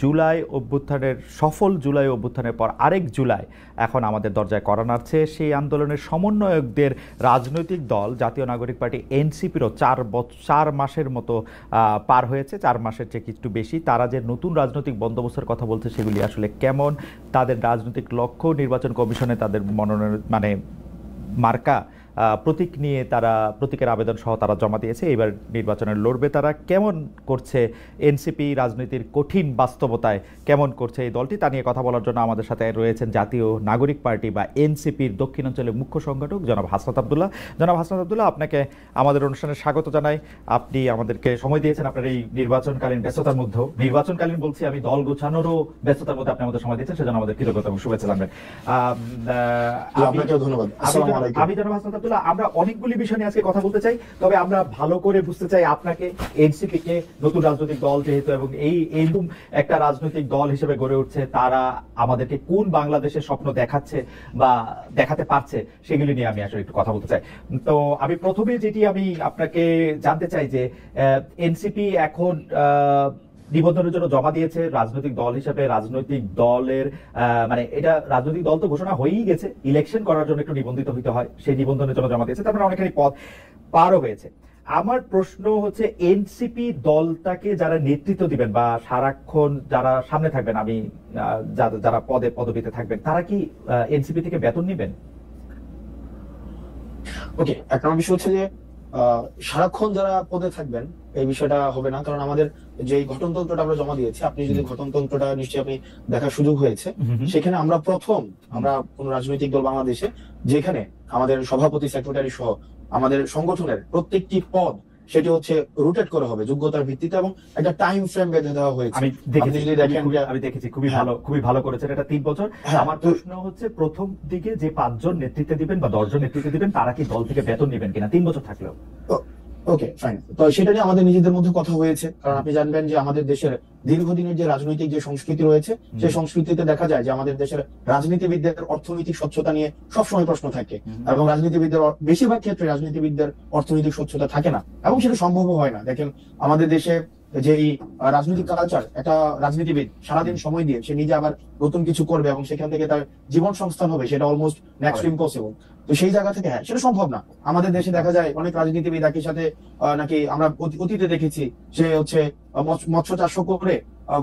জুলাই অভ্যুত্থানের সফল জুলাই অভ্যুত্থানের পর আরেক জুলাই এখন আমাদের দরজায় করা নাড়ছে। সেই আন্দোলনের সমন্বয়কদের রাজনৈতিক দল জাতীয় নাগরিক পার্টি এনসিপিরও 4 মাসের মতো পার হয়েছে, 4 মাসের চেয়ে একটু বেশি। তারা যে নতুন রাজনৈতিক বন্দোবস্তের কথা বলছে সেগুলি আসলে কেমন, তাদের রাজনৈতিক লক্ষ্য, নির্বাচন কমিশনে তাদের মনোনয়ন মানে মার্কা প্রতীক নিয়ে তারা প্রতীকের আবেদন সহ তারা জমা দিয়েছে। এবার নির্বাচনে লড়বে তারা। কেমন করছে এনসিপি রাজনীতির কঠিন বাস্তবতায়, কেমন করছে এই দলটি, তা নিয়ে কথা বলার জন্য আমাদের সাথে রয়েছেন জাতীয় নাগরিক পার্টি বা এনসিপির দক্ষিণাঞ্চলের মুখ্য সংগঠক জনাব হাসনাত আবদুল্লাহ। জনাব হাসনাত আবদুল্লাহ, আপনাকে আমাদের অনুষ্ঠানে স্বাগত জানাই। আপনি আমাদেরকে সময় দিয়েছেন আপনার এই নির্বাচনকালীন ব্যস্ততার মধ্যে, নির্বাচনকালীন বলছি আমি, দল গোছানোরও ব্যস্ততার মধ্যে আপনি আমাদের সময় দিয়েছেন, সেজন্য আমাদের কৃতজ্ঞতা এবং শুভেচ্ছা জানাবেন। আপনাকেও ধন্যবাদ। আসসালামু আলাইকুম। আমি জনাব হাসনাত আমরা অনেকগুলি বিষয় নিয়ে আজকে কথা বলতে চাই, তবে আমরা ভালো করে বুঝতে চাই আপনাকে, এনসিপি কে নতুন রাজনৈতিক দল যেহেতু এবং এইরকম একটা রাজনৈতিক দল হিসেবে গড়ে উঠছে, তারা আমাদেরকে কোন বাংলাদেশের স্বপ্ন দেখাচ্ছে বা দেখাতে পারছে সেগুলি নিয়ে আমি আসলে একটু কথা বলতে চাই। তো আমি প্রথমে যেটি আমি আপনাকে জানতে চাই যে এনসিপি এখন নিবন্ধনের জন্য জমা দিয়েছে রাজনৈতিক দল হিসেবে। রাজনৈতিক দলের মানে এটা রাজনৈতিক দল তো ঘোষণা হয়েই গেছে, ইলেকশন করার জন্য একটু নিবন্ধিত হইতে হয়, সেই নিবন্ধনের জন্য জমা দিয়েছে, তারপরে অনেকখানি পদ পারও হয়েছে। আমার প্রশ্ন হচ্ছে এনসিপি দলটাকে যারা নেতৃত্ব দিবেন বা সারাক্ষণ যারা সামনে থাকবেন, আমি যারা পদবিতে থাকবেন, তারা কি এনসিপি থেকে বেতন নেবেন? ওকে, এক নম্বর বিষয় হচ্ছে যে সারাক্ষণ যারা পদে থাকবেন এই বিষয়টা হবে না, কারণ আমাদের যে গঠনতন্ত্রটা আমরা জমা দিয়েছি, আপনি যদি গঠনতন্ত্রটা নিশ্চয়ই আপনি দেখার সুযোগ হয়েছে, সেখানে আমরা কোন রাজনৈতিক দল বাংলাদেশে যেখানে আমাদের সভাপতি, সেক্রেটারি সহ আমাদের সংগঠনের প্রত্যেকটি পদ সেটি হচ্ছে রোটেট করা হবে যোগ্যতার ভিত্তিতে এবং একটা টাইম ফ্রেম বেঁধে দেওয়া হয়েছে। আমি দেখেছি খুবই ভালো করেছেন এটা 3 বছর। আমার প্রশ্ন হচ্ছে প্রথম দিকে যে 5 জন নেতৃত্ব দিবেন বা 10 জন নেতৃত্ব দিবেন, তারা কি দল থেকে বেতন নেবেন কিনা 3 বছর থাকলেও? ওকে, ফাইন। তো সেটা নিয়ে আমাদের নিজেদের মধ্যে কথা হয়েছে, কারণ আপনি জানবেন যে আমাদের দেশের দীর্ঘদিনের যে রাজনৈতিক যে সংস্কৃতি রয়েছে, সেই সংস্কৃতিতে দেখা যায় যে আমাদের দেশের রাজনীতিবিদদের অর্থনৈতিক স্বচ্ছতা নিয়ে সবসময় প্রশ্ন থাকে, এবং রাজনীতিবিদদের বেশিরভাগ ক্ষেত্রে রাজনীতিবিদদের অর্থনৈতিক স্বচ্ছতা থাকে না এবং সেটা সম্ভবও হয় না। দেখেন আমাদের দেশে যে রাজনৈতিক কালচার, একটা রাজনীতিবিদ সারাদিন সময় দিয়ে সে নিজে আবার নতুন কিছু করবে এবং সেখান থেকে তার জীবন সংস্থান হবে, সেটা অলমোস্ট নেক্সট ইম্পসিবল। তো সেই জায়গা থেকে সেটা সম্ভব না। আমাদের দেশে দেখা যায় অনেক রাজনীতিবিদ একই সাথে নাকি আমরা অতীতে দেখেছি সে হচ্ছে মৎস্য চাষ করে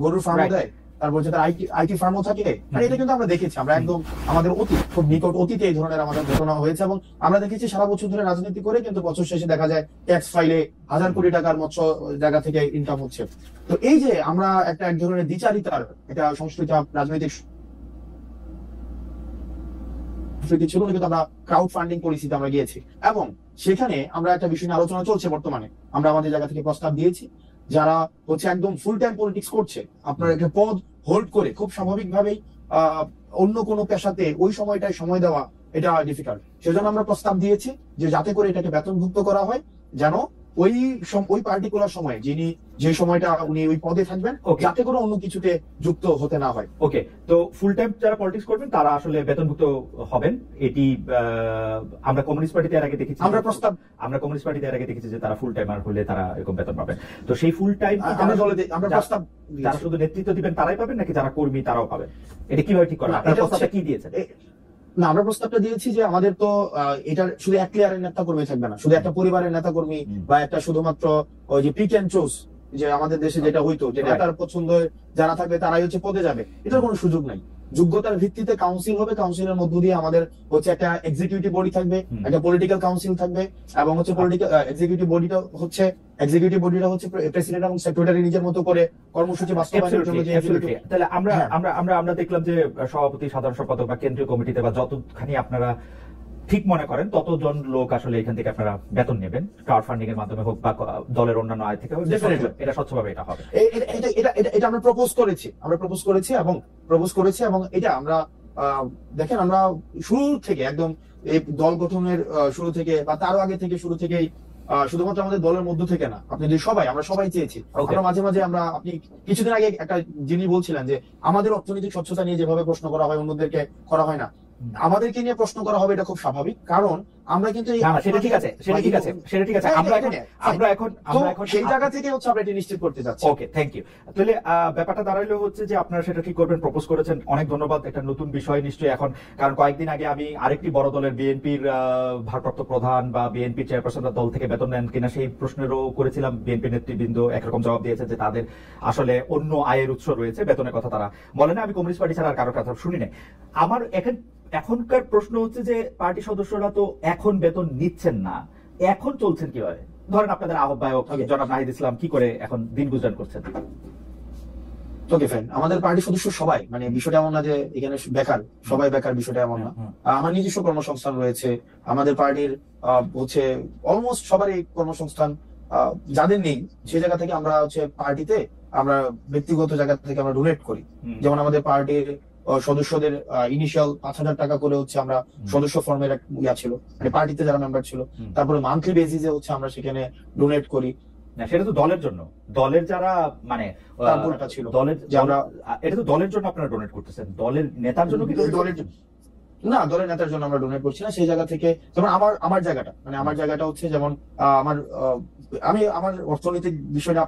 গরুর ফার্মও দেয়, তারপর হচ্ছে তার আইটি ফার্মও থাকে। আর এটা কিন্তু আমরা দেখেছি, আমরা একদম আমাদের খুব নিকট অতীতে এই ধরনের আমাদের ঘটনা হয়েছে এবং আমরা দেখেছি সারা বছর ধরে রাজনীতি করে কিন্তু বছর শেষে দেখা যায় ট্যাক্স ফাইলে 1000 কোটি টাকার মৎস্য জায়গা থেকে ইনকাম হচ্ছে। তো এই যে আমরা এক ধরনের দ্বিচারিতার এটা সংস্কৃতি রাজনৈতিক ছিল, কিন্তু আমরা ক্রাউড ফান্ডিং পলিসিতে আমরা গিয়েছি এবং সেখানে আমরা একটা বিষয় নিয়ে আলোচনা চলছে বর্তমানে। আমরা আমাদের জায়গা থেকে প্রস্তাব দিয়েছি যারা হচ্ছে একদম ফুল টাইম পলিটিক্স করছে, আপনার একটা পদ হোল্ড করে খুব স্বাভাবিকভাবেই অন্য কোনো পেশাতে ওই সময়টায় সময় দেওয়া এটা ডিফিকাল্ট। সেজন্য আমরা প্রস্তাব দিয়েছি যে যাতে করে এটাকে বেতনভুক্ত করা হয়, যেন ওই পার্টিকুলার সময়ে যিনি যে সময়টা উনি ওই পদে থাকবেন যাতে করে অন্য কিছুতে যুক্ত হতে না হয়। ওকে, তো ফুল টাইম যারা পলিটিক্স করবেন তারা আসলে বেতনভুক্ত হবেন। এটি আমরা কমিউনিস্ট পার্টিতে এর আগে দেখেছি, আমরা কমিউনিস্ট পার্টিতে এর আগে দেখেছি যে তারা ফুল টাইমার হলে তারা এরকম বেতন পাবেন। তো সেই ফুল টাইম আমরা প্রস্তাব যারা শুধু নেতৃত্ব দিবেন তারাই পাবেন নাকি যারা কর্মী তারাও পাবেন? এটা কিভাবে ঠিক করা? আপনারা প্রস্তাবটা কি দিয়েছেন? না, আমরা প্রস্তাবটা দিয়েছি যে আমাদের তো এটা শুধু এক লেয়ারের নেতা কর্মী থাকবে না, শুধু একটা পরিবারের নেতা কর্মী বা একটা শুধুমাত্র ওই যে পিক এন্ড চুজ যে আমাদের দেশে যেটা হইতো, যে নেতার পছন্দ যারা থাকবে তারাই হচ্ছে পদে যাবে, এটার কোনো সুযোগ নাই। যোগ্যতার ভিত্তিতে কাউন্সিল হবে, কাউন্সিলের মধ্য দিয়ে আমাদের হচ্ছে একটা এক্সিকিউটিভ বডি থাকবে, একটা পলিটিক্যাল কাউন্সিল থাকবে এবং হচ্ছে এক্সিকিউটিভ বডিটা হচ্ছে প্রেসিডেন্ট এবং সেক্রেটারি নিজের মতো করে কর্মসূচি বাস্তবায়নের জন্য। তাহলে আমরা দেখলাম যে সভাপতি, সাধারণ সম্পাদক বা কেন্দ্রীয় কমিটিতে বা যতখানি আপনারা ঠিক মনে করেন ততজন লোক আসলে এখান থেকে আপনারা বেতন নেবেন, ক্রাউড ফান্ডিং এর মাধ্যমে হোক বা দলের অন্যান্য আয় থেকে হোক, এটা স্বচ্ছভাবে এটা হবে। এটা আমরা প্রপোজ করেছি এবং এটা আমরা দেখেন আমরা শুরু থেকে একদম এই দল গঠনের শুরু থেকে বা তারও আগে থেকে শুরু থেকেই শুধুমাত্র আমাদের দলের মধ্য থেকে না, আপনি যদি আমরা সবাই চেয়েছি। আমরা মাঝে মাঝে আপনি কিছুদিন আগে একটা জিনিস বলছিলেন যে আমাদের অর্থনৈতিক স্বচ্ছতা নিয়ে যেভাবে প্রশ্ন করা হয় অন্যদেরকে করা হয় না, আমাদেরকে নিয়ে প্রশ্ন করা হবে, এটা খুব স্বাভাবিক। কারণ আমরা কিন্তু সেটা ঠিক আছে, সেটা ঠিক আছে, সেটা ঠিক আছে। আমরা এখন সেই জায়গা থেকে হচ্ছে আমরা এটা নিশ্চিত করতে যাচ্ছি। ওকে, থ্যাংক ইউ। তাহলে ব্যাপারটা দাঁড়াইলো হচ্ছে যে আপনারা সেটা ঠিক করবেন, প্রপোজ করেছেন, অনেক ধন্যবাদ। একটা নতুন বিষয় নিশ্চয়ই এখন, কারণ কয়েকদিন আগে আমি আরেকটি বড় দলের বিএনপির ভারপ্রাপ্ত প্রধান বা বিএনপি চেয়ারপারসনরা দল থেকে বেতন নেন কিনা সেই প্রশ্নেরও করেছিলাম। বিএনপি নেতৃবৃন্দ একরকম জবাব দিয়েছে যে তাদের আসলে অন্য আয়ের উৎস রয়েছে, বেতনের কথা তারা বলে না। আমি কমিউনিস্ট পার্টি ছাড়া আর কারোর কথা শুনি নাই। আমার এখনকার প্রশ্ন হচ্ছে যে পার্টি সদস্যরা তো এখন বেতন নিচ্ছেন না, এখন চলছেন কিভাবে? ধরেন আপনাদের আহ্বায়ক জনাব নাহিদ ইসলাম কি করে এখন দিন গুজরান করছেন? ওকে ফাইন, আমাদের পার্টির সদস্য সবাই, মানে বিষয়টা এমন না যে এখানে বেকার, সবাই বেকার, বিষয়টা এমন না। আমার নিজস্ব কর্মসংস্থান রয়েছে, আমাদের পার্টির হচ্ছে অলমোস্ট সবারই কর্মসংস্থান। যাদের নেই সেই জায়গা থেকে আমরা হচ্ছে পার্টিতে আমরা ব্যক্তিগত জায়গা থেকে আমরা ডোনেট করি। যেমন আমাদের পার্টির সদস্যদের ইনিশিয়াল 5,000 টাকা করে হচ্ছে আমরা সদস্য ফর্মের ইয়া ছিল, মানে পার্টিতে যারা মেম্বার ছিল। তারপরে মান্থলি বেসিসে হচ্ছে আমরা সেখানে ডোনেট করি। না, সেটা তো দলের জন্য, দলের যারা মানে ছিল দলের, এটা তো দলের জন্য আপনারা ডোনেট করতেছেন, দলের নেতার জন্য কি? দলের না, দলের নেতার জন্য আমরা ডোনেট করছি না। সেই জায়গা থেকে যেমন আমার জায়গাটা, মানে আমার জায়গাটা হচ্ছে যেমন আমি আমার অর্থনৈতিক বিষয়টা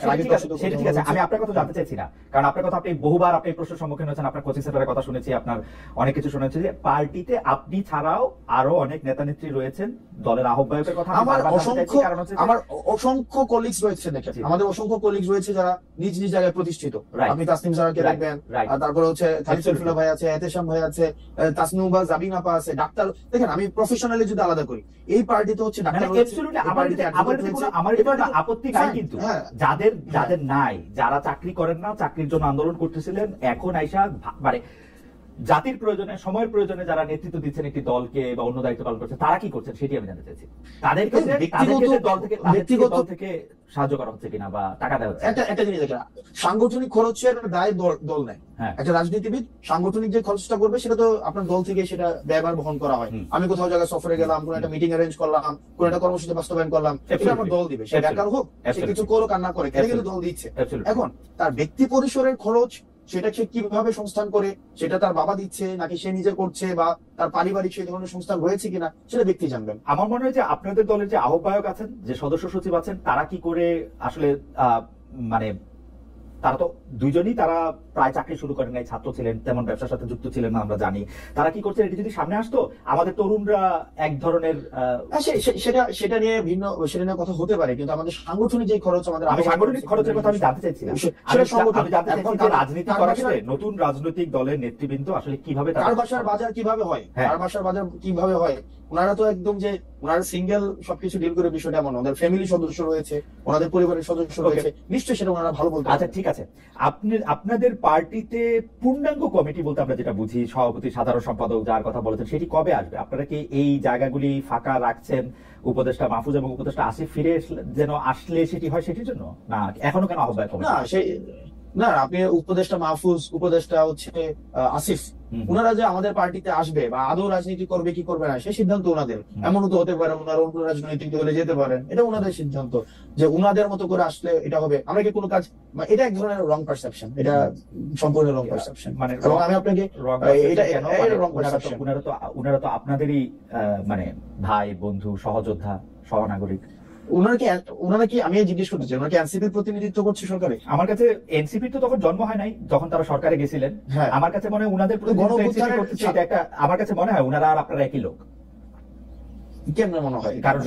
সেটা ঠিক আছে, আমি আপনার কথা জানতে চাইছি না, কারণ আপনার কথা আপনি বহুবার আপনি প্রশ্নের সম্মুখীন হয়েছেন, আপনার কোচিং সেন্টারের কথা শুনেছি, আপনার অনেক কিছু শুনেছি যে পার্টিতে আপনি ছাড়াও আরো অনেক নেতা নেত্রী রয়েছেন, দলের আহ্বায়কের কথা আমার অসংখ্য কলিগস রয়েছে। দেখেন, আমাদের অসংখ্য কলিগস রয়েছে যারা নিজ নিজ জায়গায় প্রতিষ্ঠিত। আপনি তাসনিম স্যারকে দেখবেন, তারপরে হচ্ছে খালিদ শরীফুল্লাহ ভাই আছে, এহতেশাম ভাই আছে, তাসনুবা জাবিন আপা আছে, ডাক্তার। দেখেন, আমি প্রফেশনালি যদি আলাদা করি, এই পার্টিতে হচ্ছে ডাক্তার, আপত্তি নাই, কিন্তু যাদের নাই, যারা চাকরি করেন না, চাকরির জন্য আন্দোলন করতেছিলেন, এখন আইসা মানে জাতির প্রয়োজনে, সময়ের প্রয়োজনে যারা নেতৃত্ব দিচ্ছেন একটি দলকে বা অন্য দায়িত্ব পালন করছে, তারা কি করছেন সেটি আমি জানতে চাইছি। তাদেরকে ব্যক্তিগত দল থেকে সাহায্য করা হচ্ছে কিনা বা টাকা দেওয়া হচ্ছে? একটা জিনিস দেখেন, সাংগঠনিক খরচের দায় দল নেয়। একটা রাজনীতিবিদ সাংগঠনিক যে খরচটা করবে সেটা তো আপনার দল থেকে সেটা ব্যয়ভার বহন করা হয়। আমি কোথাও জায়গায় সফরে গেলাম, কোন একটা মিটিং অ্যারেঞ্জ করলাম, কোন একটা কর্মসূচি বাস্তবায়ন করলাম, এটা আমার দল দিবে। সে বেকার হোক, সে কিছু করুক আর না করে, এটা কিন্তু দল দিচ্ছে। এখন তার ব্যক্তি পরিসরের খরচ সেটা সে কিভাবে সংস্থান করে, সেটা তার বাবা দিচ্ছে নাকি সে নিজে করছে, বা তার পারিবারিক সেই ধরনের সংস্থান রয়েছে কিনা, সেটা ব্যক্তি জানবেন। আমার মনে হয় যে আপনাদের দলের যে আহ্বায়ক আছেন, যে সদস্য সচিব আছেন, তারা কি করে আসলে মানে তারা তো দুইজনই তারা প্রায় চাকরি শুরু করেন নাই, ছাত্র ছিলেন, তেমন ব্যবসার সাথে যুক্ত ছিলেন না, আমরা জানি। তারা কি করছেন এটি যদি সামনে আসতো, আমাদের তরুণরা এক ধরনের সেটা নিয়ে ভিন্ন, সেটা নিয়ে কথা হতে পারে, কিন্তু আমাদের সাংগঠনিক যে খরচ, আমাদের সাংগঠনিক খরচের কথা আমি জানতে চাইছিলাম। রাজনীতি করার সাথে নতুন রাজনৈতিক দলের নেতৃবৃন্দ আসলে কিভাবে, কার বাসার বাজার কিভাবে হয়, কার বাসার বাজার কিভাবে হয়, ওনারা তো একদম যে ওনারা সিঙ্গেল সবকিছু ডিল করে, বিষয়টা এমন। ওনাদের ফ্যামিলি সদস্য রয়েছে, ওনাদের পরিবারের সদস্য রয়েছে, নিশ্চয়ই সেটা ওনারা ভালো বলতে। আচ্ছা, ঠিক আছে। আপনাদের পার্টিতে পূর্ণাঙ্গ কমিটি বলতে আমরা যেটা বুঝি, সভাপতি, সাধারণ সম্পাদক, যার কথা বলেছেন, সেটি কবে আসবে? আপনারা কি এই জায়গাগুলি ফাঁকা রাখছেন উপদেষ্টা মাহফুজ এবং উপদেষ্টা আসিফ ফিরে যেন আসলে সেটি হয়, সেটির জন্য? না, এখনো কেন আহ্বায়ক? না, আপনি উপদেষ্টা মাহফুজ, উপদেষ্টা হচ্ছে আসিফ, ওনারা যে আমাদের পার্টিতে আসবে বা আদৌ রাজনীতি করবে কি করবে না, সেই সিদ্ধান্ত ওনাদের। এমনও তো হতে পারে ওনারা অন্য রাজনৈতিক দলে যেতে পারেন, এটা ওনাদের সিদ্ধান্ত, যে ওনাদের মতো করে আসলে এটা হবে। আমরা কি কোনো কাজ, এটা এক ধরনের রং পারসেপশন, এটা সম্পূর্ণ রং পারসেপশন। মানে আমি আপনাকে ওনারা তো আপনাদেরই মানে ভাই, বন্ধু, সহযোদ্ধা, সহনাগরিক। ওনারা কি, আমি জিজ্ঞেস করতে চাই, ওনারা কি এনসিপির প্রতিনিধিত্ব করছে সরকারে? আমার কাছে এনসিপির তো তখন জন্ম হয় নাই, যখন তারা সরকারে গেছিলেন। আমার কাছে মনে হয় ওনাদের আমার কাছে মনে হয় ওনারা আর আপনারা একই লোক। কেমন মনে হয়? কারণ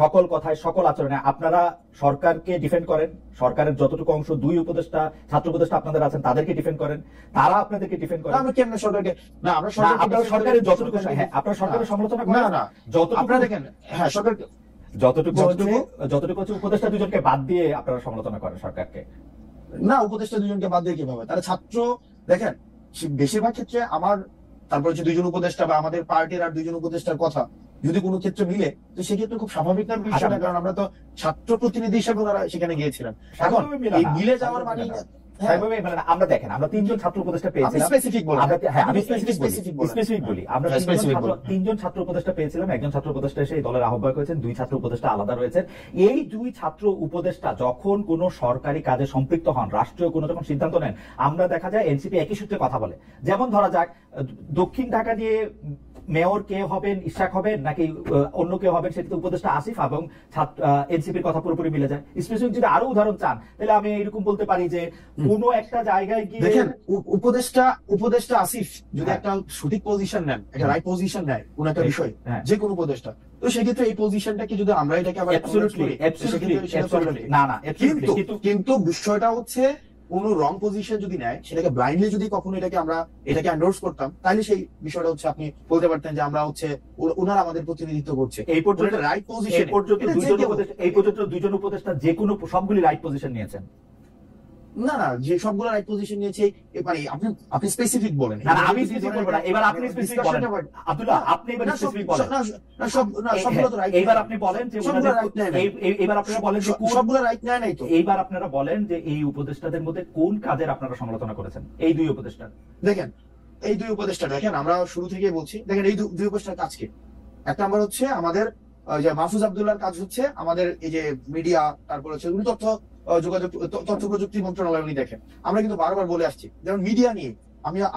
সকল কথায়, সকল আচরণে আপনারা সরকারকে ডিফেন্ড করেন। সরকারের যতটুকু অংশ, দুই উপদেষ্টা, ছাত্র উপদেষ্টা আপনাদের আছেন, তাদেরকে ডিফেন্ড করেন, তারা আপনাদেরকে ডিফেন্ড করেন। আমরা কেমন সরকারকে, না আমরা সরকারের যতটুকু, আপনারা সরকারের সমালোচনা করেন না, যতটুকু আপনারা দেখেন, হ্যাঁ সরকার যতটুকু হচ্ছে উপদেষ্টা দুজনকে বাদ দিয়ে আপনারা সমালোচনা করেন সরকারকে। না, উপদেষ্টা দুজনকে বাদ দিয়ে কিভাবে? তারা ছাত্র, দেখেন বেশিরভাগ ক্ষেত্রে আমার, তারপর হচ্ছে দুইজন উপদেষ্টা বা আমাদের পার্টির আর দুইজন উপদেষ্টার কথা যদি কোনো ক্ষেত্রে মিলে, তো সেক্ষেত্রে খুব স্বাভাবিক না বিষয়টা, কারণ আমরা তো ছাত্র প্রতিনিধি হিসেবে ওনারা সেখানে গিয়েছিলেন। এখন এই মিলে যাওয়ার মানে আমরা দেখেন, আমরা তিনজন ছাত্র উপদেষ্টা পেয়েছিলাম, তিনজন ছাত্র উপদেষ্টা পেয়েছিলাম। একজন ছাত্র উপদেষ্টা এসে এই দলের আহ্বায়ক হয়েছেন, দুই ছাত্র উপদেষ্টা আলাদা রয়েছেন। এই দুই ছাত্র উপদেষ্টা যখন কোন সরকারি কাজে সম্পৃক্ত হন, রাষ্ট্রীয় কোনো যখন সিদ্ধান্ত নেন, আমরা দেখা যায় এনসিপি একই সূত্রে কথা বলে। যেমন ধরা যাক, দক্ষিণ ঢাকা নিয়ে মেয়র কে হবেন, ইশাক হবেন নাকি অন্য কেউ হবেন, সেটা তো উপদেষ্টা আসিফ এবং এনসিপির কথা পুরোপুরি মিলে যায়। স্পেসিফিক যদি আরো উদাহরণ চান তাহলে আমি এরকম বলতে পারি যে কোনো একটা জায়গায় গিয়ে দেখেন, উপদেষ্টা আসিফ যদি একটা সঠিক পজিশন নেন, একটা রাইট পজিশন নেয় কোন একটা বিষয়, যে কোনো উপদেষ্টা, তো সেক্ষেত্রে এই পজিশনটাকে যদি আমরা এটাকে আবার কিন্তু বিষয়টা হচ্ছে কোন রং পজিশন যদি নেয়, সেটাকে ব্লাইন্ডলি যদি কখনো এটাকে এন্ডোর্স করতাম, তাহলে সেই বিষয়টা হচ্ছে আপনি বলতে পারতেন যে আমরা হচ্ছে ওনারা আমাদের প্রতিনিধিত্ব করছে। এই পর্যন্ত রাইট পজিশন, এই পর্যন্ত দুইজন উপদেষ্টা যে কোনো সবগুলি রাইট পজিশন নিয়েছেন। না না, যে সবগুলো রাইট পজিশন নিয়েছে, মানে আপনি স্পেসিফিক বলেন। না আমি স্পেসিফিক বলবো না, এবার আপনি স্পেসিফিক বলেন আব্দুল্লাহ, আপনি এবার স্পেসিফিক বলেন। না সবগুলো তো রাইট। এবার আপনি বলেন যে এবার আপনারা বলেন যে সবগুলো রাইট নেয় নাই তো। এইবার আপনারা বলেন যে এই উপদেষ্টাদের মধ্যে কোন কাজের আপনারা সমালোচনা করেছেন এই দুই উপদেষ্টা? দেখেন এই দুই উপদেষ্টা, দেখেন আমরা শুরু থেকে বলছি, দেখেন এই দুই উপদেষ্টার কাজ কি। এক নাম্বার হচ্ছে আমাদের যে মাহফুজ আব্দুল্লাহর কাজ হচ্ছে আমাদের এই যে মিডিয়া, তারপর হচ্ছে উনি তথ্য প্রযুক্তি মন্ত্রণালয় উনি দেখেন। আমরা কিন্তু বারবার বলে আসছি, যেমন মিডিয়া নিয়ে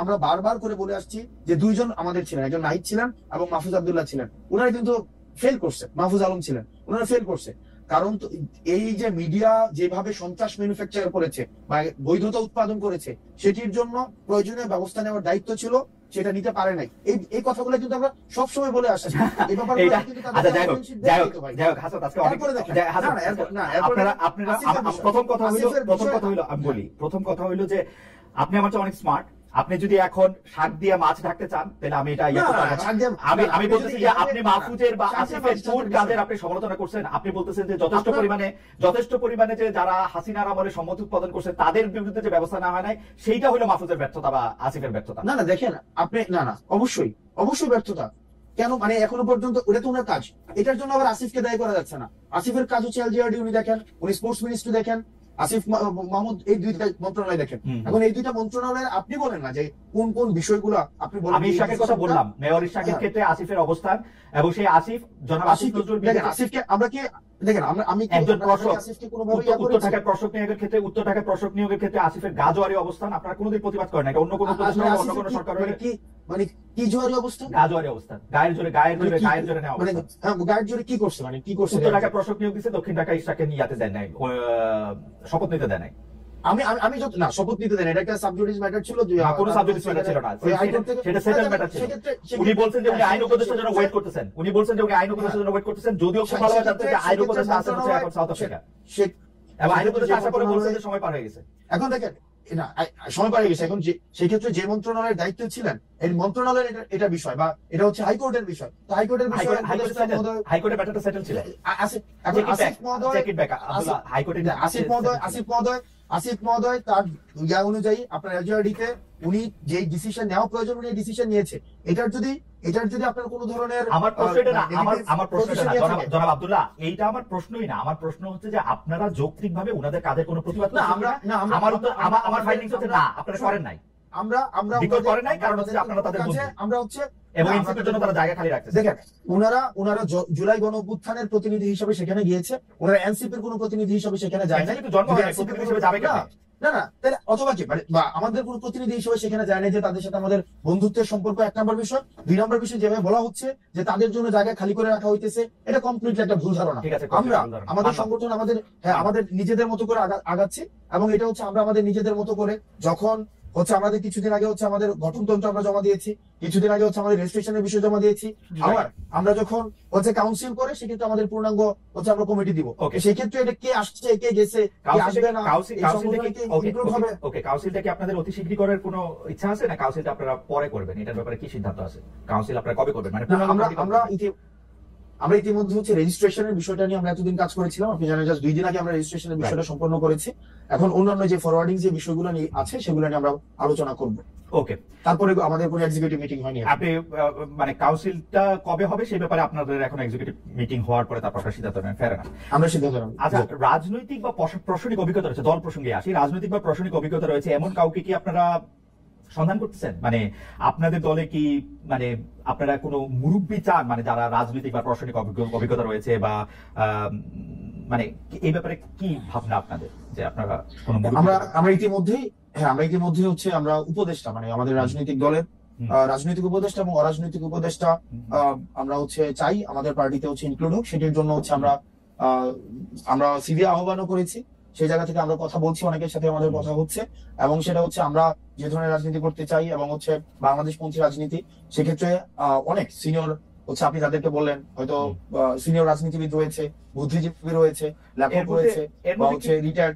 আমরা বারবার করে বলে আসছি যে দুইজন আমাদের ছিলেন, একজন নাহিদ ছিলেন এবং মাহফুজ আব্দুল্লাহ ছিলেন। ওনারা কিন্তু ফেল করছে, মাহফুজ আলম ছিলেন, ওনারা ফেল করছে। কারণ এই যে মিডিয়া যেভাবে সন্ত্রাস ম্যানুফ্যাকচার করেছে বা বৈধতা উৎপাদন করেছে, সেটির জন্য প্রয়োজনীয় ব্যবস্থা নেওয়ার দায়িত্ব ছিল, সেটা নিতে পারে নাই। এই কথাগুলো কিন্তু আমরা সবসময় বলে আসছি। প্রথম কথা হইলো যে আপনি আমার চেয়ে অনেক স্মার্ট। আপনি যদি এখন শাক দিয়ে মাছ ঢাকতে চান তাহলে আমি এটা আমি বলতেছি যে আপনি মাহফুজের বা আসিফের কোন কাজের আপনি সমালোচনা করছেন? আপনি বলতেছেন যে যথেষ্ট পরিমাণে যে যারা হাসিনার আমলে সম্মতি উৎপাদন করছে তাদের বিরুদ্ধে যে ব্যবস্থা নেওয়া হয় নাই, সেইটা হলো মাহফুজের ব্যর্থতা বা আসিফের ব্যর্থতা। না দেখেন আপনি, না অবশ্যই ব্যর্থতা। কেন, মানে এখনো পর্যন্ত ওটা তো ওনার কাজ, এটার জন্য আবার আসিফকে দায়ী করা যাচ্ছে না। আসিফের কাজ হচ্ছে এলজিআরডি উনি দেখেন, উনি স্পোর্টস মিনিস্ট্রি দেখেন, আসিফ মাহমুদ এই দুইটা মন্ত্রণালয় দেখেন। এখন এই দুইটা মন্ত্রণালয়ের আপনি বলেন না যে কোন কোন বিষয়গুলো আপনি বলেন। আমি ইশাকের কথা বললাম, মেয়র ইশাকের ক্ষেত্রে আসিফের অবস্থান এবং সেই আসিফ জনাব আসিফ নজরুল দেখেন, আসিফকে আমরা কি দেখেন, আমি একজন উত্তর ঢাকার প্রশাসক নিয়োগের ক্ষেত্রে ক্ষেত্রে আসিফের গাজোয়ারি অবস্থান আপনারা কোনোদিন প্রতিবাদ করেন না। অন্য কোনো অন্য কোনো সরকার কি মানে কি জোয়ারি অবস্থান, গাজোয়ারি অবস্থান, গায়ের জোরে নেওয়া মানে গায়ের জোরে কি করছে, মানে কি করছে? উত্তর ঢাকার প্রশাসক নিয়োগ দিচ্ছে, দক্ষিণ ঢাকা ইশাককে নিয়ে দেয় নাই, শপথ নিতে দেয় নাই। আমি যত না শপথ নিতে দেন, এটা একটা সাবজুডিস ম্যাটার ছিল, যে কোনো সাবজুডিস ম্যাটার ছিল না, সেটা সেটেল ম্যাটার ছিল। উনি বলছেন যে উনি আইন উপদেষ্টার জন্য ওয়েট করতেছেন, যদিও খুব ভালো জানতে যে আইন উপদেষ্টা আছেন হচ্ছে এখন সাউথ আফ্রিকা, এবং আইন উপদেষ্টা আসার পরে বলছেন যে সময় পার হয়ে গেছে। এখন দেখেন না সময় পার হয়ে গেছে, এখন সেই ক্ষেত্রে যে মন্ত্রণালয়ের দায়িত্ব ছিলেন, এই মন্ত্রণালয়ের এটা বিষয় বা এটা হচ্ছে হাইকোর্টের বিষয়, তো হাইকোর্টের ব্যাপারটা সেটেল ছিল। আসিফ মহোদয় তার ইয়া অনুযায়ী আপনার এলজিআরডিতে উনি যে ডিসিশন নেওয়া প্রয়োজন উনি ডিসিশন নিয়েছে। এটার যদি আপনার কোনো ধরনের আমার প্রশ্ন জনাব আব্দুল্লাহ, এইটা আমার প্রশ্নই না। আমার প্রশ্ন হচ্ছে যে আপনারা যৌক্তিকভাবে ওনাদের কাজের কোনো প্রতিবাদ না, আমার ফাইন্ডিংস হচ্ছে না, আপনারা করেন নাই। আমরা করেন নাই, কারণ হচ্ছে আপনারা তাদের বন্ধু, আমরা হচ্ছে এবং এনসিপির জন্য তারা জায়গা খালি রাখতেছে। দেখেন ওনারা জুলাই গণ অভ্যুত্থানের প্রতিনিধি হিসেবে সেখানে গিয়েছে, ওনারা এনসিপির কোনো প্রতিনিধি হিসেবে সেখানে যায় না। প্রতিনিধি হিসেবে যাবে কেন? না তাহলে অথবা কি আমাদের কোনো প্রতিনিধি হিসেবে সেখানে যায় না, যে তাদের সাথে আমাদের বন্ধুত্বের সম্পর্ক এক নম্বর বিষয়। 2 নম্বর বিষয় যেভাবে বলা হচ্ছে যে তাদের জন্য জায়গা খালি করে রাখা হইতেছে, এটা কমপ্লিটলি একটা ভুল ধারণা। আমরা আমাদের সংগঠন আমাদের নিজেদের মতো করে আগাচ্ছি, এবং এটা হচ্ছে আমরা আমাদের নিজেদের মতো করে, যখন হচ্ছে আমাদের কিছুদিন আগে হচ্ছে আমাদের গঠনতন্ত্র আমরা জমা দিয়েছি, কিছুদিন আগে হচ্ছে আমাদের রেজিস্ট্রেশনের বিষয় জমা দিয়েছি। আমরা যখন হচ্ছে কাউন্সিল করে সেক্ষেত্রে আমাদের পূর্ণাঙ্গ হচ্ছে আমরা কমিটি দিব। সেই ক্ষেত্রে এটা কে আসছে কে গেছে কে আসবে না, কাউন্সিলটা কি আপনাদের অতি শীঘ্রই করার কোনো ইচ্ছা আছে, না কাউন্সিলটা আপনারা পরে করবেন? এটার ব্যাপারে কি সিদ্ধান্ত আছে? কাউন্সিল আপনারা কবে করবেন? মানে আমরা ইতিমধ্যে হচ্ছে রেজিস্ট্রেশনের বিষয়টা নিয়ে আমরা এতদিন কাজ করেছিলাম, আপনি জানেন জাস্ট 2 দিন আগে আমরা রেজিস্ট্রেশনের বিষয়টা সম্পন্ন করেছি। এখন অন্যান্য যে ফরওয়ার্ডিং যে বিষয়গুলো নিয়ে আছে সেগুলো নিয়ে আমরা আলোচনা করব। ওকে, তারপরে আমাদের কোনো এক্সিকিউটিভ মিটিং হয়নি। আপনি মানে কাউন্সিলটা কবে হবে সেই ব্যাপারে আপনাদের এখন এক্সিকিউটিভ মিটিং হওয়ার পরে তারপর সিদ্ধান্ত নেন, ফের না? আমরা সিদ্ধান্ত নেব। আচ্ছা, রাজনৈতিক বা প্রশাসনিক অভিজ্ঞতা রয়েছে, দল প্রসঙ্গে আসি, রাজনৈতিক বা প্রশাসনিক অভিজ্ঞতা রয়েছে এমন কাউকে কি আপনারা সন্ধান করতেছেন? মানে আপনাদের দলে কি মানে আপনারা কোনো মুরব্বী চান, মানে যারা রাজনৈতিক বা প্রশাসনিক অভিজ্ঞতা রয়েছে, বা মানে এই ব্যাপারে কি ভাবনা আপনাদের, যে আপনারা কোনো আমরা ইতিমধ্যে হচ্ছে আমরা উপদেষ্টা, মানে আমাদের রাজনৈতিক দলের রাজনৈতিক উপদেষ্টা এবং অরাজনৈতিক উপদেষ্টা আমরা চাই আমাদের পার্টিতে ইনক্লুড হোক। সেটির জন্য আমরা সিভি আহ্বানও করেছি। সেই জায়গা থেকে আমরা কথা বলছি, অনেকের সাথে আমাদের কথা হচ্ছে, এবং সেটা আমরা যে ধরনের রাজনীতি করতে চাই এবং বাংলাদেশপন্থী রাজনীতি, সেক্ষেত্রে অনেক সিনিয়র আপনি যাদেরকে বললেন হয়তো সিনিয়র রাজনীতিবিদ রয়েছে, বুদ্ধিজীবী রয়েছে, লেখক রয়েছে, রিটায়ার্ড।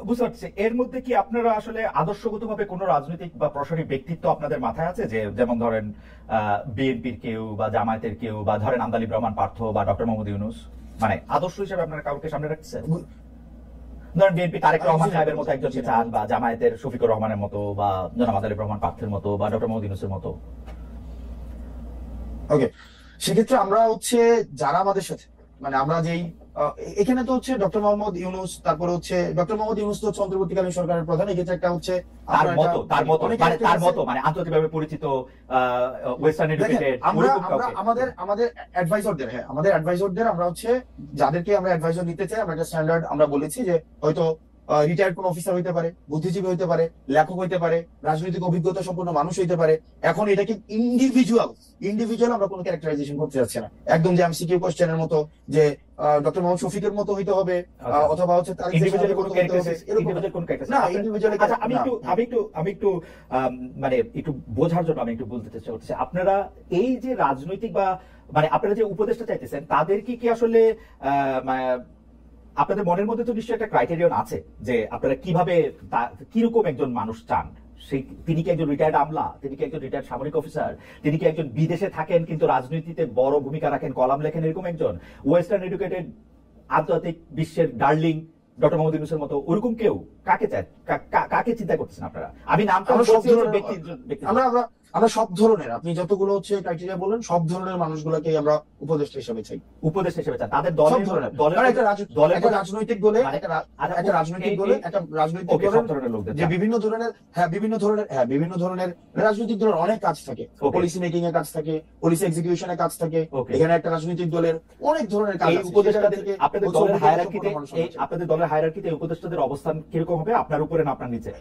বুঝতে পারছি। এর মধ্যে কি আপনারা আসলে আদর্শগতভাবে কোন রাজনৈতিক বা প্রশাসনিক ব্যক্তিত্ব আপনাদের মাথায় আছে, যে যেমন ধরেন বিএনপির কেউ বা জামায়াতের কেউ বা ধরেন আন্দালিব রহমান পার্থ বা ডক্টর মোহাম্মদ ইউনূস, মানে আদর্শ হিসেবে আপনারা কাউকে সামনে রাখছেন? ধরেন বিএনপি তারেক রহমান সাহেবের মতো একজনকে চান, বা জামায়াতের শফিকুর রহমানের মতো, বা জনাব আন্দালিব রহমান পার্থের মতো, বা ডক্টর মোহাম্মদ ইউনূসের মতো? ওকে, সেক্ষেত্রে আমরা যারা আমাদের সাথে, মানে আমরা যেই এখানে তো ডক্টর মোহাম্মদ ইউনূস, তারপরে ডক্টর মোহাম্মদ ইউনূস তো অন্তর্বর্তীকালীন সরকারের প্রধান। এক্ষেত্রে একটা তার মতো মানে আন্তর্জাতিকভাবে পরিচিত ওয়েস্টার্ন এডুকেটেড আমাদের অ্যাডভাইজরদের আমরা যাদেরকে আমরা অ্যাডভাইজর নিতে চাই, আমরা একটা স্ট্যান্ডার্ড আমরা বলেছি যে হয়তো রিটায়ার্ড কোন অফিসার হইতে পারে, বুদ্ধিজীবী হইতে পারে, লেখক হইতে পারে, রাজনৈতিক অভিজ্ঞতা সম্পন্ন মানুষ হইতে পারে। এখন এটাকে ইন্ডিভিজুয়াল আমরা কোনো ক্যারেক্টারাইজেশন করতে যাচ্ছি না, একদম যে এমসিকিউ কোশ্চেনের মতো যে ডক্টর মোহাম্মদ শফিকের মতো হইতে হবে, অথবা আমি একটু মানে একটু বোঝার জন্য আমি একটু বলতে চেষ্টা করছি, আপনারা এই যে রাজনৈতিক বা মানে আপনারা যে উপদেষ্টা চাইতেছেন, তাদেরকে কি আসলে আপনাদের মনের মধ্যে তো নিশ্চয়ই একটা ক্রাইটেরিয়ন আছে যে আপনারা কিভাবে কিরকম একজন মানুষ চান? তিনি কি একজন রিটায়ার্ড আমলা, তিনি কি একজন রিটায়ার্ড সামরিক অফিসার, তিনি কি একজন বিদেশে থাকেন কিন্তু রাজনীতিতে বড় ভূমিকা রাখেন, কলাম লেখেন, এরকম একজন ওয়েস্টার্ন এডুকেটেড আন্তর্জাতিক বিশ্বের ডার্লিং ডক্টর মোহাম্মদ ইউনূসের মতো ওরকম কেউ কাকে চান, কাকে চিন্তা করতেছেন আপনারা? আমি নামটা আমরা সব ধরনের, আপনি যতগুলো ক্রাইটেরিয়া বলেন, সব ধরনের মানুষগুলোকে আমরা উপদেষ্টা হিসেবে চাই। উপদেষ্টা হিসেবে চান তাদের রাজনৈতিক দলে যে বিভিন্ন ধরনের রাজনৈতিক দলের অনেক কাজ থাকে, পলিসি মেকিং এর কাজ থাকে, পলিসি এক্সিকিউশনের কাজ থাকে। এখানে একটা রাজনৈতিক দলের অনেক ধরনের কাজ আছে। আপনাদের দলের হায়ারার্কিতে উপদেষ্টাদের অবস্থান কিরকম হবে, আপনার উপরে না আপনার নিচে?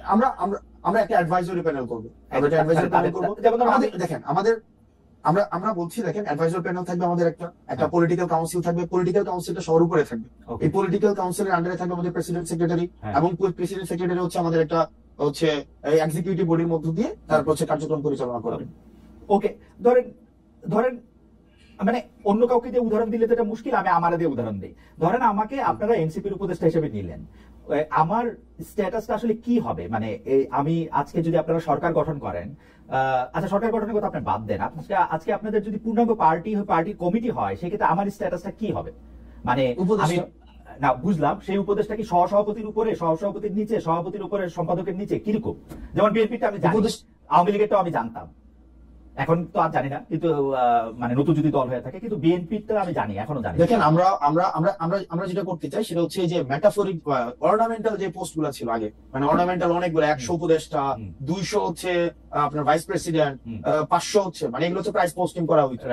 আমরা একটা অ্যাডভাইজরি প্যানেল করবো। দেখেন আমরা বলছি, দেখেন অ্যাডভাইজর প্যানেল থাকবে আমাদের, একটা পলিটিক্যাল কাউন্সিল থাকবে। পলিটিক্যাল কাউন্সিলটা সবার উপরে থাকবে। এই পলিটিক্যাল কাউন্সিলের আন্ডারে থাকবে আমাদের প্রেসিডেন্ট সেক্রেটারি, এবং প্রেসিডেন্ট সেক্রেটারি আমাদের একটা এক্সিকিউটিভ বডির মধ্য দিয়ে তারপর কার্যক্রম পরিচালনা করবে। ওকে, ধরেন মানে অন্য কাউকে দিয়ে উদাহরণ দিলে তো এটা মুশকিল, আমি আমার দিয়ে উদাহরণ দিই। ধরেন আমাকে আপনারা এনসিপির উপদেষ্টা হিসেবে নিলেন, আমার স্ট্যাটাসটা আসলে কি হবে? মানে আমি আজকে যদি আপনারা সরকার গঠন করেন, আচ্ছা সরকার গঠনের কথা আপনি বাদ দেন, আজকে আপনাদের যদি পূর্ণাঙ্গ পার্টি কমিটি হয়, সেক্ষেত্রে আমার স্ট্যাটাসটা কি হবে? মানে আমি না বুঝলাম, সেই উপদেশটা কি সহসভাপতির উপরে, সহসভাপতির নিচে, সভাপতির উপরে, সম্পাদকের নিচে, কিরকম? যেমন বিএনপিটা আমি জানি, আওয়ামী লীগেরটাও আমি জানতাম, এখন তো আর জানি না, কিন্তু মানে নতুন যদি দল হয়ে থাকে, কিন্তু বিএনপিটা আমি জানি, এখনো জানি। দেখেন আমরা যেটা করতে চাই সেটা যে মেটাফরিক অর্নামেন্টাল যে পোস্ট গুলা ছিল আগে, মানে অর্নামেন্টাল অনেকগুলো, 100 উপদেষ্টা, 200 আপনার ভাইস প্রেসিডেন্ট, 500 মানে এগুলো প্রাইস পোস্টিং করা হইতো।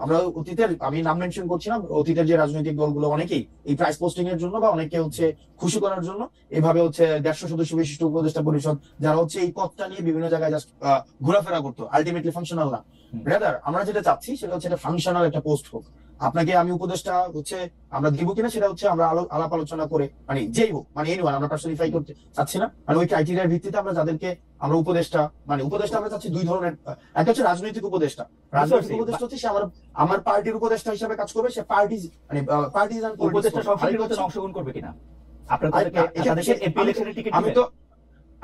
আমরা অতীতের, আমি নাম মেনশন করছি না, অতীতের যে রাজনৈতিক দলগুলো অনেকেই এই প্রাইস পোস্টিং এর জন্য বা অনেকে খুশি করার জন্য এভাবে 150 সদস্য বিশিষ্ট উপদেষ্টা পরিষদ, যারা এই পদটা নিয়ে বিভিন্ন জায়গায় জাস্ট ঘোরাফেরা করতো, আলটিমেটলি ফাংশনাল না। রাদার আমরা যেটা চাচ্ছি সেটা একটা ফাংশনাল একটা পোস্ট হোক। আপনাকে আমি উপদেষ্টা আমরা দিব কিনা সেটা আমরা আলাপ আলোচনা করে, মানে যেই হোক, মানে এনিওয়ান, আমরা পার্সোনিফাই করতে চাচ্ছি না। মানে ওই ক্রাইটেরিয়ার ভিত্তিতে আমরা যাদেরকে আমরা উপদেষ্টা আমরা চাচ্ছি দুই ধরনের। একটা রাজনৈতিক উপদেষ্টা। রাজনৈতিক উপদেষ্টা সে আমার পার্টির উপদেষ্টা হিসাবে কাজ করবে, সে পার্টি মানে পার্টিজান উপদেষ্টা অংশগ্রহণ করবে কিনা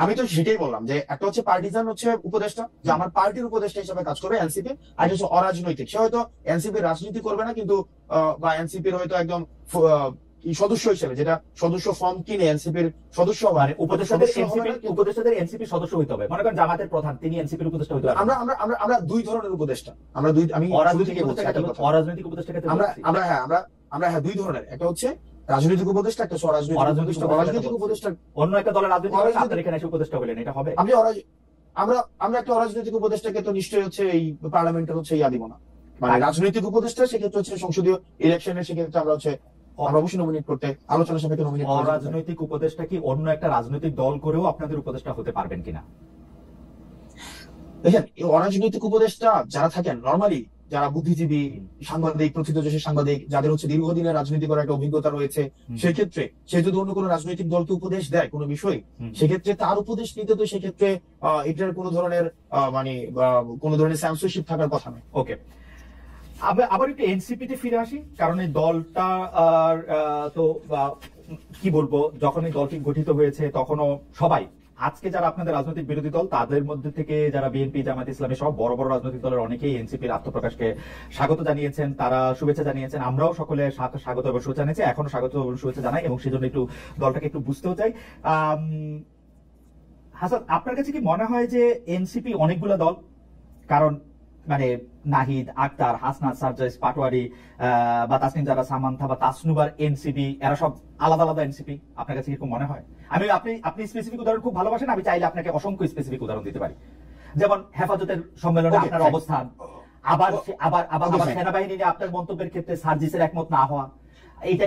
আমি তো সেটাই বললাম যে একটা পার্টিজান উপদেষ্টা, যে আমার পার্টির উপদেষ্টা হিসেবে কাজ করবে এনসিপি, আর এটা অরাজনৈতিক, সে হয়তো এনসিপি রাজনীতি করবে না, কিন্তু বা এনসিপির হয়তো একদম সদস্য হিসেবে, যেটা সদস্য ফর্ম কিনে এনসিপির সদস্য হবে, উপদেষ্টাদের এনসিপি সদস্য হইতে হবে। মনে করেন জামাতের প্রধান, তিনি এনসিপির উপদেষ্টা হইতে হবে। আমরা দুই ধরনের উপদেষ্টা, আমি অরাজনৈতিক উপদেষ্টা আমরা দুই ধরনের, একটা রাজনৈতিক উপদেষ্টা, একটা অরাজনৈতিক উপদেষ্টা। অন্য একটা দলের রাজনৈতিক, আপনার এখানে এসে উপদেষ্টা হলেন, এটা হবে? আমরা একটা অরাজনৈতিক উপদেষ্টাকে তো নিশ্চয়ই পার্লামেন্টের ইয়া দিব না, মানে রাজনৈতিক উপদেষ্টা সেক্ষেত্রে সংসদীয় ইলেকশনের, সেক্ষেত্রে আমরা অবশ্যই নমিনেট করতে, আলোচনা সাপেক্ষে নমিনেট। অরাজনৈতিক উপদেষ্টা কি অন্য একটা রাজনৈতিক দল করেও আপনাদের উপদেষ্টা হতে পারবেন কিনা? দেখেন, এই অরাজনৈতিক উপদেষ্টা যারা থাকেন নর্মালি, যারা বুদ্ধিজীবী, সাংবাদিক, প্রথিতযশা সাংবাদিক, যাদের হচ্ছে দীর্ঘদিনের রাজনীতি করার একটা অভিজ্ঞতা রয়েছে, সেক্ষেত্রে সে যদি অন্য কোনো রাজনৈতিক দলকে উপদেশ দেয় কোনো বিষয়, সেক্ষেত্রে তার উপদেশ নিতে তো সেক্ষেত্রে এটার কোনো ধরনের মানে কোনো ধরনের সেন্সরশিপ থাকার কথা নয়। ওকে, আবার একটু এনসিপিতে ফিরে আসি, কারণ এই দলটা তো কি বলবো, যখন এই দলটি গঠিত হয়েছে তখনও সবাই, আজকে যারা আপনাদের রাজনৈতিক বিরোধী দল তাদের মধ্যে থেকে যারা বিএনপি, জামায়াত ইসলামী সহ বড় বড় রাজনৈতিক দলের অনেকেই এনসিপির আত্মপ্রকাশকে স্বাগত জানিয়েছেন, তারা শুভেচ্ছা জানিয়েছেন, আমরাও সকলে স্বাগত এবং শুভেচ্ছা জানিয়েছি, এখনো স্বাগত এবং শুভেচ্ছা জানাই, এবং সেজন্য একটু দলটাকে একটু বুঝতেও চাই। হাসান, আপনার কাছে কি মনে হয় যে এনসিপি অনেকগুলো দল? কারণ মানে নাহিদ, আক্তার, হাসনাত, সার্জিস, পাটোয়ারি বা তাসনিম জারা, সামান্থা বা তাসনুবার এনসিপি, এরা সব আলাদা আলাদা এনসিপি। আপনার কাছে এরকম মনে হয়? আপনি স্পেসিফিক উদাহরণ খুব ভালোবাসেন, আমি চাইলে আপনাকে অসংখ্য স্পেসিফিক উদাহরণ দিতে পারি। যেমন হেফাজতের সম্মেলনে আপনার অবস্থান, আবার আবার আবার সেনাবাহিনী নিয়ে আপনার মন্তব্যের ক্ষেত্রে সার্জিসের একমত না হওয়া, এইটা